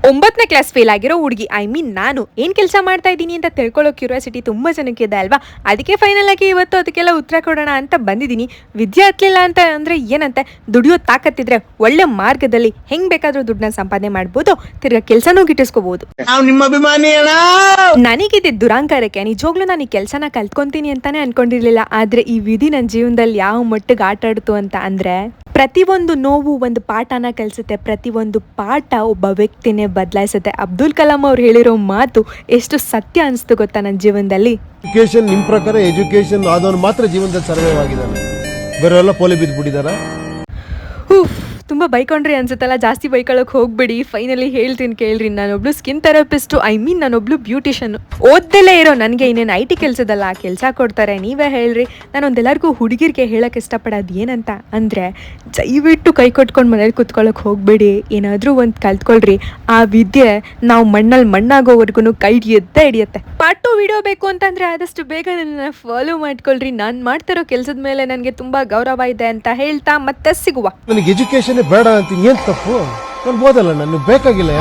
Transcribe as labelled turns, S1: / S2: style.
S1: 9ನೇ class fail ಆಗಿರೋ ಹುಡುಗಿ, I mean ನಾನು ಏನು ಕೆಲಸ ಮಾಡ್ತಾ ಇದ್ದೀನಿ ಅಂತ ತಿಳ್ಕೊಳ್ಳೋ ಕ್ಯೂರಿಯಾಸಿಟಿ ತುಂಬ ಜನಕ್ಕೆ ಇದೆ ಅಲ್ವಾ. ಅದಕ್ಕೆ ಫೈನಲ್ ಆಗಿ ಇವತ್ತು ಅದಕ್ಕೆಲ್ಲ ಉತ್ತರ ಕೊಡೋಣ ಅಂತ ಬಂದಿದ್ದೀನಿ. ವಿದ್ಯೆ ಹತ್ತಲಿಲ್ಲ ಅಂತ ಅಂದರೆ ಏನಂತೆ, ದುಡಿಯೋ ತಾಕತ್ತಿದ್ರೆ ಒಳ್ಳೆ ಮಾರ್ಗದಲ್ಲಿ ಹೆಂಗೆ ಬೇಕಾದರೂ ದುಡ್ಡನ್ನ ಸಂಪಾದನೆ ಮಾಡ್ಬೋದು, ತಿರ್ಗಾ ಕೆಲಸನೂ ಗಿಟ್ಟಿಸ್ಕೋಬಹುದು. ನನಗಿದೆ ದುರಾಂಕಾರಕ್ಕೆ ನಿಜವಾಗ್ಲೂ ನಾನು ಈ ಕೆಲಸನ ಕಲ್ತ್ಕೊಂತೀನಿ ಅಂತಾನೆ ಅನ್ಕೊಂಡಿರ್ಲಿಲ್ಲ. ಆದರೆ ಈ ವಿಧಿ ನನ್ನ ಜೀವನದಲ್ಲಿ ಯಾವ ಮಟ್ಟಿಗೆ ಆಟ ಆಡ್ತು ಅಂತ ಅಂದರೆ, ಪ್ರತಿಯೊಂದು ನೋವು ಒಂದು ಪಾಠನ ಕಲಿಸುತ್ತೆ, ಪ್ರತಿಯೊಂದು ಪಾಠ ಒಬ್ಬ ವ್ಯಕ್ತಿನೇ ಬದಲಾಯಿಸುತ್ತೆ. ಅಬ್ದುಲ್ ಕಲಾಂ ಅವ್ರು ಹೇಳಿರೋ ಮಾತು ಎಷ್ಟು ಸತ್ಯ ಅನಿಸ್ತು ಗೊತ್ತಾ ನನ್ನ ಜೀವನದಲ್ಲಿ.
S2: ಎಜುಕೇಶನ್ ನಿಮ್ಮ ಪ್ರಕಾರ ಎಜುಕೇಶನ್ ಆದವನು ಮಾತ್ರ ಜೀವನದಲ್ಲಿ ಸರ್ವೈವ್ ಆಗಿದ್ದಾನೆ, ಬೇರೆಲ್ಲ ಪೋಲಿ ಬಿದ್ದುಬಿಟ್ಟಿದಾರ.
S1: ತುಂಬ ಬೈಕೊಂಡ್ರಿ ಅನ್ಸುತ್ತಲ್ಲ, ಜಾಸ್ತಿ ಬೈಕೊಳ್ಳೋಕೆ ಹೋಗ್ಬಿಡಿ. ಫೈನಲಿ ಹೇಳ್ತೀನಿ ಕೇಳ್ರಿ, ನಾನೊಬ್ಳು ಸ್ಕಿನ್ ಥೆರಪಿಸ್ಟು, ಐ ಮೀನ್ ನಾನೊಬ್ಳು ಬ್ಯೂಟಿಷನ್ನು. ಓದ್ದಲ್ಲೇ ಇರೋ ನನಗೆ ಇನ್ನೇನು IT ಕೆಲಸದಲ್ಲ ಕೆಲಸ ಕೊಡ್ತಾರೆ. ನೀವೇ ಹೇಳ್ರಿ. ನಾನೊಂದೆಲ್ಲರಿಗೂ ಹುಡುಗಿರಿಗೆ ಹೇಳೋಕ್ಕೆ ಇಷ್ಟಪಡೋದು ಏನಂತ ಅಂದರೆ, ದಯವಿಟ್ಟು ಕೈ ಕೊಟ್ಕೊಂಡು ಮನೇಲಿ ಕೂತ್ಕೊಳ್ಳೋಕೆ ಹೋಗ್ಬೇಡಿ. ಏನಾದರೂ ಒಂದು ಕಲ್ತ್ಕೊಳ್ರಿ. ಆ ವಿದ್ಯೆ ನಾವು ಮಣ್ಣಲ್ಲಿ ಮಣ್ಣಾಗೋವರೆಗೂ ಕೈ ಹಿಡಿಯುತ್ತೆ. ಪಾರ್ಟ್ 2 ವಿಡಿಯೋ ಬೇಕು ಅಂತಂದರೆ ಆದಷ್ಟು ಬೇಗ ನನ್ನ ಫಾಲೋ ಮಾಡ್ಕೊಳ್ರಿ. ನಾನು ಮಾಡ್ತಿರೋ ಕೆಲಸದ ಮೇಲೆ ನನಗೆ ತುಂಬ ಗೌರವ ಇದೆ ಅಂತ ಹೇಳ್ತಾ ಮತ್ತೆ ಸಿಗುವ.
S2: ನನಗೆ ಎಜುಕೇಶನ್ ಬೇಡ ಅಂತ ಏನ್ ತಪ್ಪು? ನಾನು ಓದಲ್ಲ, ನನಗೆ ಬೇಕಾಗಿಲ್ಲ.